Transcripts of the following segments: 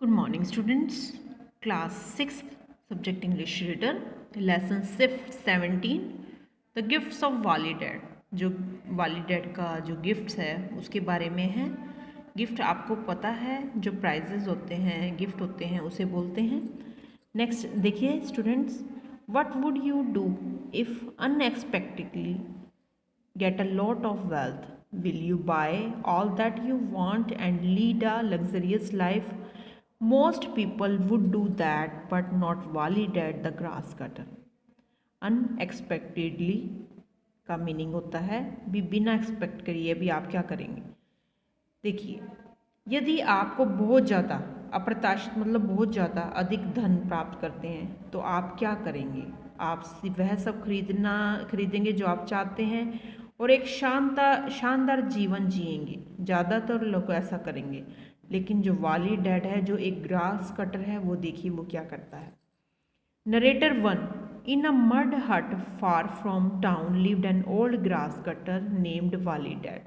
Good morning, students. Class 6th, subject English Reader, lesson 17, The Gifts of Wali Dad. जो वाली dad का जो gifts है उसके बारे में है। गिफ्ट आपको पता है, जो प्राइजेस होते हैं, गिफ्ट होते हैं, उसे बोलते हैं। नेक्स्ट देखिए students, what would you do if unexpectedly get a lot of wealth? Will you buy all that you want and lead a luxurious life? Most people would do that, but not Wali Dad the grass cutter. Unexpectedly का meaning होता है भी बिना expect करिए भी आप क्या करेंगे। देखिए, यदि आपको बहुत ज़्यादा अप्रत्याशित मतलब बहुत ज़्यादा अधिक धन प्राप्त करते हैं तो आप क्या करेंगे? आप वह सब खरीदेंगे जो आप चाहते हैं और एक शानदार जीवन जिएंगे। ज़्यादातर लोग ऐसा करेंगे, लेकिन जो वाली डैड है, जो एक ग्रास कटर है, वो देखिए वो क्या करता है। Narrator 1. In a mud hut far from town lived an old grass cutter named Wali Dad.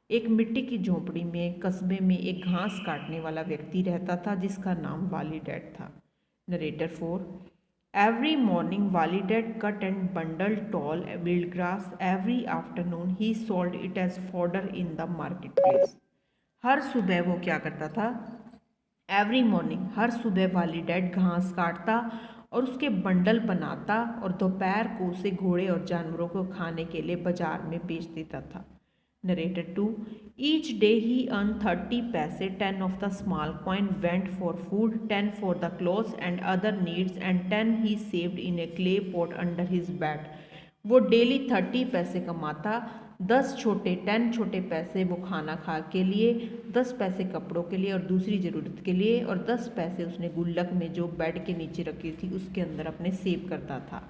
एक मिट्टी की झोंपड़ी में कस्बे में एक घास काटने वाला व्यक्ति रहता था जिसका नाम वाली डैड था। Narrator 4. Every morning Wali Dad cut and bundled tall wild grass. Every afternoon he sold it as fodder in the marketplace. हर सुबह वो क्या करता था? एवरी मॉर्निंग, हर सुबह वाली डैड घास काटता और उसके बंडल बनाता और दोपहर को उसे घोड़े और जानवरों को खाने के लिए बाजार में बेच देता था। नरेटर 2. ईच डे ही अर्न 30 पैसे, 10 of the small coin went for food, 10 for the clothes and other needs and 10 he saved in A clay pot under his bed. वो डेली 30 पैसे कमाता, 10 छोटे पैसे वो खाना खा के लिए, 10 पैसे कपड़ों के लिए और दूसरी ज़रूरत के लिए, और 10 पैसे उसने गुल्लक में जो बेड के नीचे रखी थी उसके अंदर अपने सेव करता था।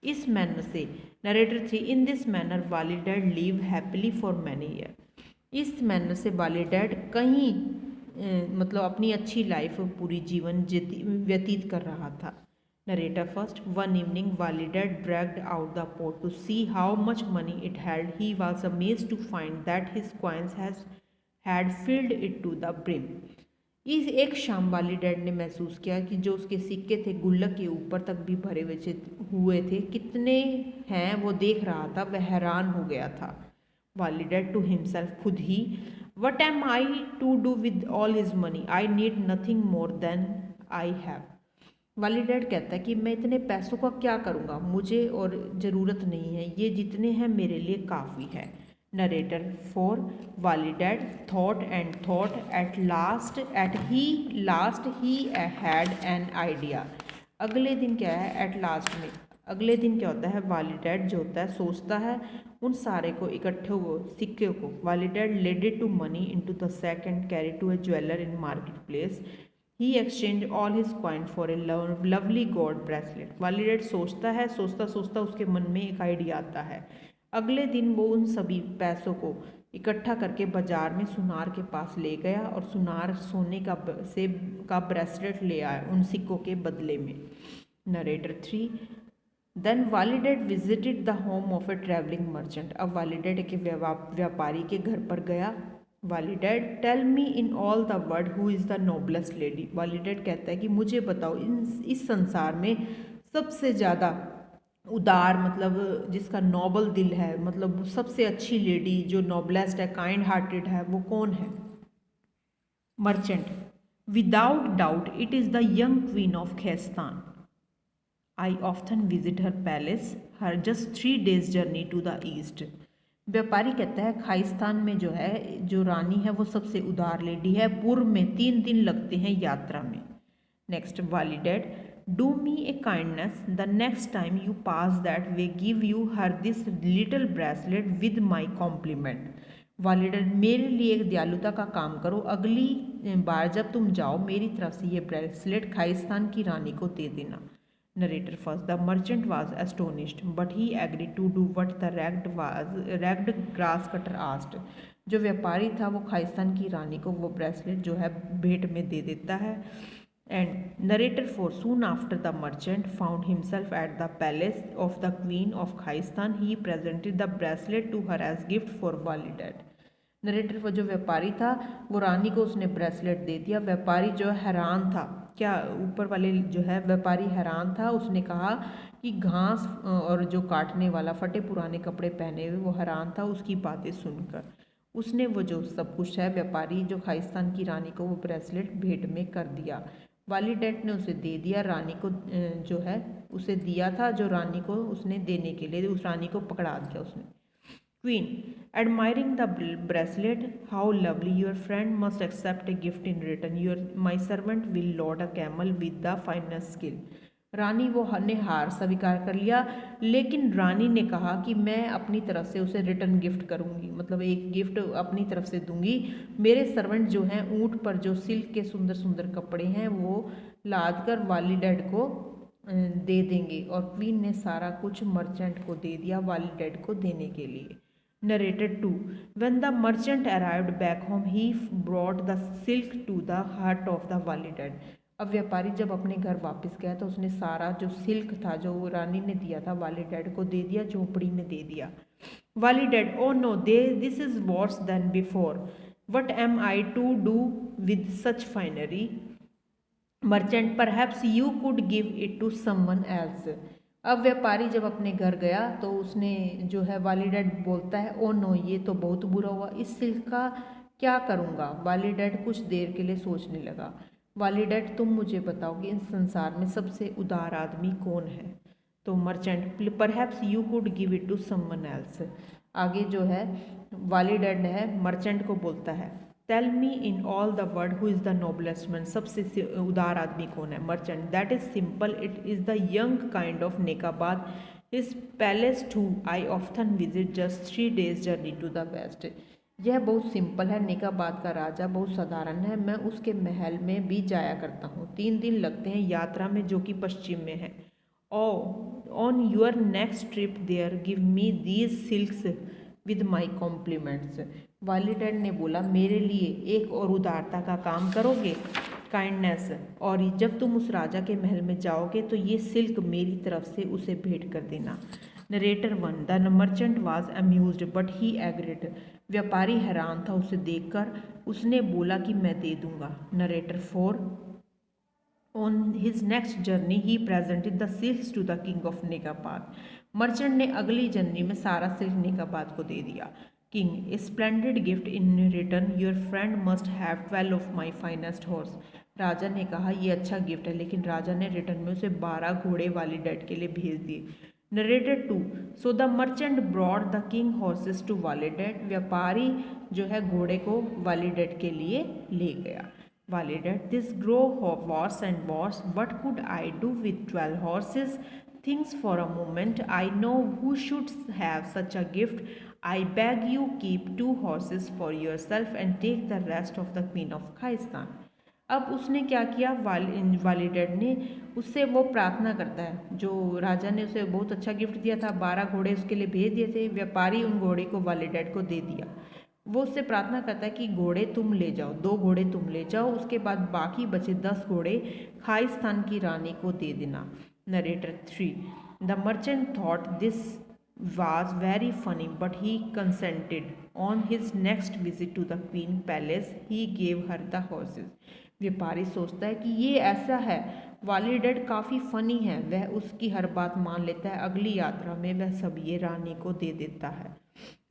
इस मैनर से नरेटर 3. इन दिस मैनर वाली dad live happily for many year. इस मैनर से वाली डैड कहीं मतलब अपनी अच्छी लाइफ पूरी जीवन व्यतीत कर रहा था। Narrator 1. One evening, Wali Dad dragged out the pot to see how much money it held. He was amazed to find that his coins had filled it to the brim. इस एक शाम वाली डैड ने महसूस किया कि जो उसके सिक्के थे गुल्लक के ऊपर तक भी भरे हुए थे, कितने हैं वो देख रहा था। वह हैरान हो गया था। वाली डैड टू हिमसेल्फ, खुद ही, what am I to do with all his money? I need nothing more than I have. Wali Dad कहता है कि मैं इतने पैसों का क्या करूँगा, मुझे और ज़रूरत नहीं है, ये जितने हैं मेरे लिए काफ़ी है। नरेटर 4. वाली dad thought and thought, at last he had an idea. अगले दिन क्या है, एट लास्ट में अगले दिन क्या होता है, वाली डैड जो होता है सोचता है उन सारे को इकट्ठे सिक्के को। वाली dad led it to money into the sack and carry to a jeweller in market place. He exchanged all his coin for a lovely gold bracelet. वाली डैड सोचता है, सोचता उसके मन में एक आइडिया आता है। अगले दिन वो उन सभी पैसों को इकट्ठा करके बाजार में सुनार के पास ले गया और सुनार सोने का ब्रेसलेट ले आया उन सिक्कों के बदले में। नरेटर 3. देन वाली dad visited the home of A travelling merchant. अब वाली डैड एक व्यापारी के घर पर गया। Wali Dad, tell me in all the world who is the noblest lady. Wali Dad कहता है कि मुझे बताओ इस संसार में सबसे ज़्यादा उदार मतलब जिसका नोबल दिल है, मतलब सबसे अच्छी लेडी जो नोबलेस्ट है, काइंड हार्टेड है, वो कौन है? Merchant. Without doubt it is the young queen of Khaistan. I often visit her palace, her just 3 days journey to the east. व्यापारी कहता है खाइस्तान में जो है, जो रानी है वो सबसे उदार लेडी है, पूर्व में 3 दिन लगते हैं यात्रा में। Next Wali Dad, do me a kindness, the next time you pass that way give you her this little bracelet with my compliment. Wali Dad, मेरे लिए एक दयालुता का काम करो, अगली बार जब तुम जाओ मेरी तरफ से ये ब्रेसलेट खाइस्तान की रानी को दे देना. Narrator 1. The merchant was astonished, but he agreed to do what the ragged grass cutter asked. जो व्यापारी था वो खाइस्तान की रानी को वो ब्रेसलेट जो है भेंट में दे देता है. And narrator 4. Soon after the merchant found himself at the palace of the queen of Khaistan, he presented the bracelet to her as gift for Wali Dad. Narrator वो जो व्यापारी था वो रानी को उसने ब्रेसलेट दे दिया। व्यापारी जो हैरान था, क्या ऊपर वाले जो है व्यापारी हैरान था। उसने कहा कि घास और जो काटने वाला फटे पुराने कपड़े पहने हुए वो हैरान था उसकी बातें सुनकर। उसने वो जो सब कुछ है व्यापारी जो खाइस्तान की रानी को वो ब्रेसलेट भेंट में कर दिया। वाली डैड ने उसे दे दिया, रानी को जो है उसे दिया था, जो रानी को उसने देने के लिए उस रानी को पकड़ा दिया उसने। Queen, admiring the bracelet, how lovely! Your friend must accept a gift in return. My servant will load a camel with the finest skill. रानी वो ने हार स्वीकार कर लिया, लेकिन रानी ने कहा कि मैं अपनी तरफ से उसे रिटर्न गिफ्ट करूंगी, मतलब एक गिफ्ट अपनी तरफ से दूंगी। मेरे सर्वेंट जो हैं ऊँट पर जो सिल्क के सुंदर सुंदर कपड़े हैं वो लाद कर वाली डैड को दे देंगे। और क्वीन ने सारा कुछ मर्चेंट को दे दिया वाली डैड को देने के लिए। Narrated 2. When the merchant arrived back home, he brought the silk to the hut of the wali dad. अब व्यापारी जब अपने घर वापस गया तो उसने सारा जो सिल्क था जो रानी ने दिया था वाली डैड को दे दिया, झोपड़ी में दे दिया। Wali Dad, oh no, this is worse than before, what am I to do with such finery? Merchant, perhaps you could give it to someone else. अब व्यापारी जब अपने घर गया तो उसने जो है वाली डैड बोलता है, ओ नो, ये तो बहुत बुरा हुआ, इस सिल्क का क्या करूँगा? वाली डैड कुछ देर के लिए सोचने लगा। वाली डैड, तुम मुझे बताओ कि इस संसार में सबसे उदार आदमी कौन है? तो merchant, perhaps you could give it to someone else. आगे जो है वाली डैड है मर्चेंट को बोलता है, tell me in all the world who is the noblest man, सबसे उदार आदमी कौन है? Merchant, that is simple, it is the young king of Nekabad, his palace too I often visit just 3 days journey to the west. यह बहुत simple है, नेकाबाद का राजा बहुत साधारण है, मैं उसके महल में भी जाया करता हूँ। 3 दिन लगते हैं यात्रा में जो कि पश्चिम में है। O on your next trip there give me these silks with my compliments. Wali Dad ने बोला, मेरे लिए एक और उदारता का काम करोगे, काइंडनेस, और जब तुम उस राजा के महल में जाओगे तो ये सिल्क मेरी तरफ से उसे भेंट कर देना। Narrator 1. The merchant was amused but he agreed. व्यापारी हैरान था उसे देखकर, उसने बोला कि मैं दे दूंगा। Narrator 4. On his next journey, he presented the silks to the king of Nekabad. Merchant ने अगली जर्नी में सारा सिल्क नेकाबाद को दे दिया। King, a splendid gift in return, your friend must have 12 of my finest horse. राजा ने कहा ये अच्छा गिफ्ट है, लेकिन राजा ने रिटर्न में उसे 12 घोड़े वाली डैड के लिए भेज दिए। Narrated 2. So the merchant brought the king horses to Wali Dad. व्यापारी जो है घोड़े को वाली डैड के लिए ले गया। Wali dad, this grow worse and worse, what could I do with 12 horses? Thinks for a moment, I know who should have such a gift. I beg you keep 2 horses for yourself and take the rest of the queen of खाइस्तान। अब उसने क्या किया, वाली डैड ने उससे वो प्रार्थना करता है, जो राजा ने उसे बहुत अच्छा गिफ्ट दिया था, 12 घोड़े उसके लिए भेज दिए थे, व्यापारी उन घोड़े को वाली डैड को दे दिया। वो उससे प्रार्थना करता है कि घोड़े तुम ले जाओ, 2 घोड़े तुम ले जाओ, उसके बाद बाकी बचे 10 घोड़े खाइस्तान की रानी को दे देना। Narrator 3. The merchant thought this was very funny, but he consented. On his next visit to the queen palace, he gave her the horses. व्यापारी सोचता है कि ये ऐसा है, वाली डैड काफ़ी फनी है, वह उसकी हर बात मान लेता है, अगली यात्रा में वह सब ये रानी को दे देता है।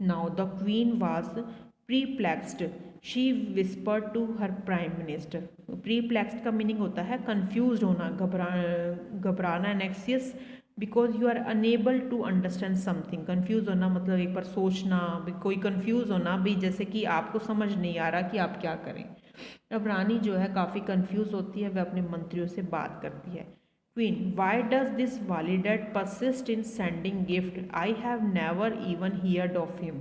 Now the queen was perplexed. She whispered to her prime minister. Perplexed का मीनिंग होता है confused होना, घबराना, anxious because you are unable to understand something. confuse होना मतलब एक बार सोचना, कोई confuse होना भी, जैसे कि आपको समझ नहीं आ रहा कि आप क्या करें। अब रानी जो है काफ़ी confuse होती है, वह अपने मंत्रियों से बात करती है। Queen, why does this वाली dad persist in sending gift? I have never even heard of him.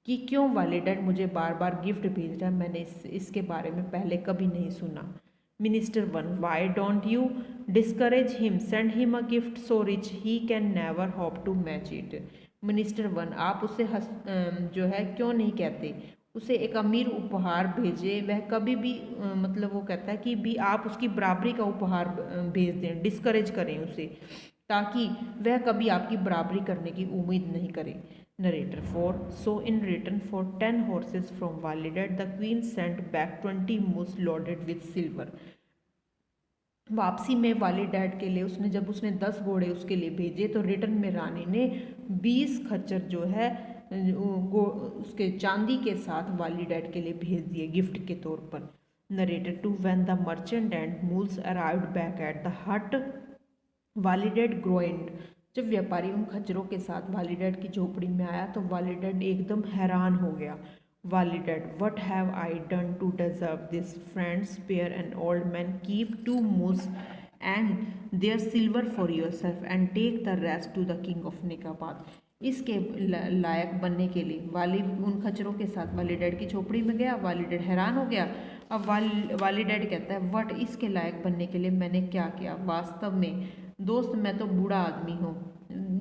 कि क्यों वाली डैड मुझे बार बार गिफ्ट भेज रहा है, मैंने इसके बारे में पहले कभी नहीं सुना। Minister 1. Why don't you discourage him? Send him a gift so rich he can never hope to match it. Minister 1. आप उसे जो है क्यों नहीं कहते उसे एक अमीर उपहार भेजे, वह कभी भी मतलब वो कहता है कि भी आप उसकी बराबरी का उपहार भेज दें, डिस्करेज करें उसे, ताकि वह कभी आपकी बराबरी करने की उम्मीद नहीं करे। Narrator 4 so in return for 10 horses from Walidad the queen sent back 20 mules loaded with silver. वापसी में वालीडेड के लिए उसने 10 घोड़े उसके लिए भेजे तो रिटर्न में रानी ने 20 खच्चर जो है उसके चांदी के साथ वालीडेड के लिए भेज दिए गिफ्ट के तौर पर। Narrator 2 when the merchant and moles arrived back at the हट वालीडेड ग्रोइंड। जब व्यापारी उन खच्चरों के साथ वालीडेड की झोपड़ी में आया तो वालीडेड एकदम हैरान हो गया। Walidad what have I done to deserve this? Friend spare an old man keep 2 mules and their silver for yourself and take the rest to the king of Nikabad. इसके लायक बनने के लिए उन खच्चरों के साथ वालीडेड की झोपड़ी में गया। वालीडेड हैरान हो गया। अब वालीडेड कहता है वट इसके लायक बनने के लिए मैंने क्या किया? वास्तव में दोस्त मैं तो बूढ़ा आदमी हूँ,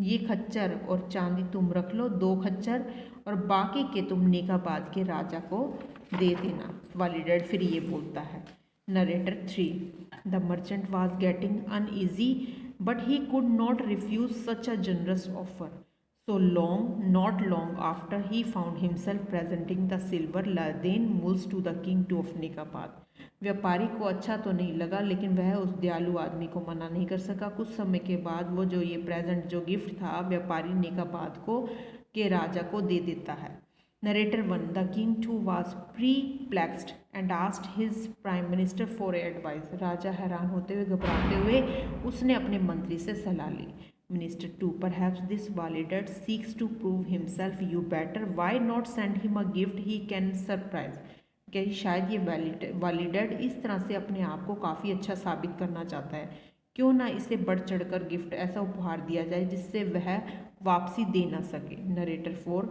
ये खच्चर और चांदी तुम रख लो, 2 खच्चर, और बाकी के तुम निकाबाद के राजा को दे देना। वालीडेड फिर ये बोलता है। Narrator 3 the merchant was getting uneasy but he could not refuse such a generous offer. So not long after, he found himself presenting the silver laden mules to the king of Nikabad. व्यापारी को अच्छा तो नहीं लगा लेकिन वह उस दयालु आदमी को मना नहीं कर सका। कुछ समय के बाद वो जो ये प्रेजेंट जो गिफ्ट था व्यापारी निकाबाद को के राजा को दे देता है। Narrator 1 the king too was perplexed and asked his prime minister for advice. राजा हैरान होते हुए घबराते हुए उसने अपने मंत्री से सलाह ली। Minister 2 perhaps this Walidad seeks to prove himself you better. Why not send him a gift he can surprise? कि शायद ये वालीडेड इस तरह से अपने आप को काफ़ी अच्छा साबित करना चाहता है, क्यों ना इसे बढ़ चढ़कर गिफ्ट ऐसा उपहार दिया जाए जिससे वह वापसी दे ना सके। Narrator 4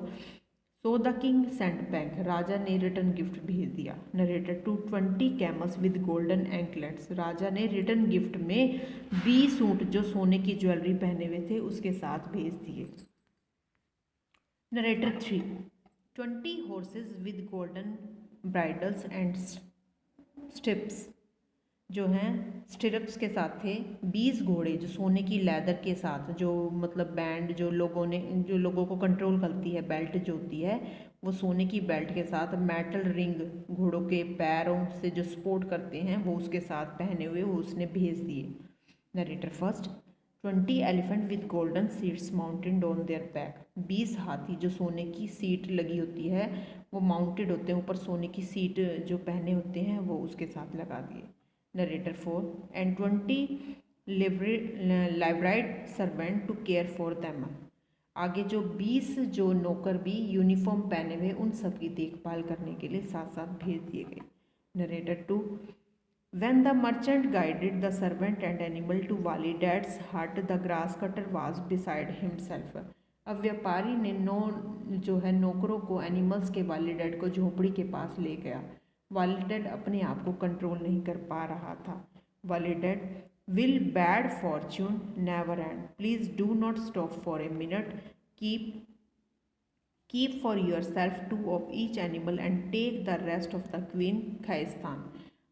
so the king sent back. राजा ने रिटर्न गिफ्ट भेज दिया। Narrator 2 20 camels with golden anklets. राजा ने रिटर्न गिफ्ट में 20 ऊंट जो सोने की ज्वेलरी पहने हुए थे उसके साथ भेज दिए। Narrator 3 20 horses with golden bridals and tips. जो हैं स्टिरप्स के साथ थे 20 घोड़े जो सोने की लेदर के साथ, जो मतलब बैंड जो लोगों को कंट्रोल करती है, बेल्ट जो होती है वो सोने की बेल्ट के साथ, मेटल रिंग घोड़ों के पैरों से जो सपोर्ट करते हैं वो उसके साथ पहने हुए वो उसने भेज दिए। Narrator 1 20 elephant with golden seats mounted on their back. 20 हाथी जो सोने की सीट लगी होती है वो माउंटेड होते हैं, ऊपर सोने की सीट जो पहने होते हैं वो उसके साथ लगा दिए। Narrator 4 and 20 liveried servant to care for them. आगे जो 20 जो नौकर भी यूनिफॉर्म पहने हुए उन सब की देखभाल करने के लिए साथ साथ भेज दिए गए। Narrator 2 When the merchant guided the servant and animal to Walidad's hut, the grass cutter was beside himself. अब व्यापारी ने नौकरों को एनिमल्स के वालीडेड को झोपड़ी के पास ले गया। वालीडेड अपने आप को कंट्रोल नहीं कर पा रहा था। Validated will bad fortune never end, please do not stop for a minute, keep for yourself 2 of each animal and take the rest of the queen खाइस्तान।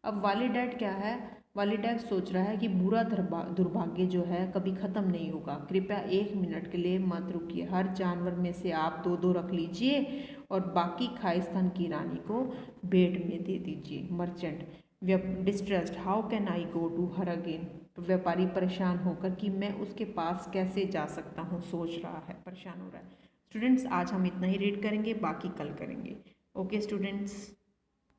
अब वालीडेड क्या है, वालीडेड सोच रहा है कि बुरा दुर्भाग्य जो है कभी ख़त्म नहीं होगा, कृपया 1 मिनट के लिए मत रुकिए, हर जानवर में से आप 2-2 रख लीजिए और बाकी खाइस्तान की रानी को भेंट में दे दीजिए। Merchant distressed how can I go to her again. तो व्यापारी परेशान होकर कि मैं उसके पास कैसे जा सकता हूँ सोच रहा है, परेशान हो रहा है। स्टूडेंट्स आज हम इतना ही रीड करेंगे, बाकी कल करेंगे। Okay students.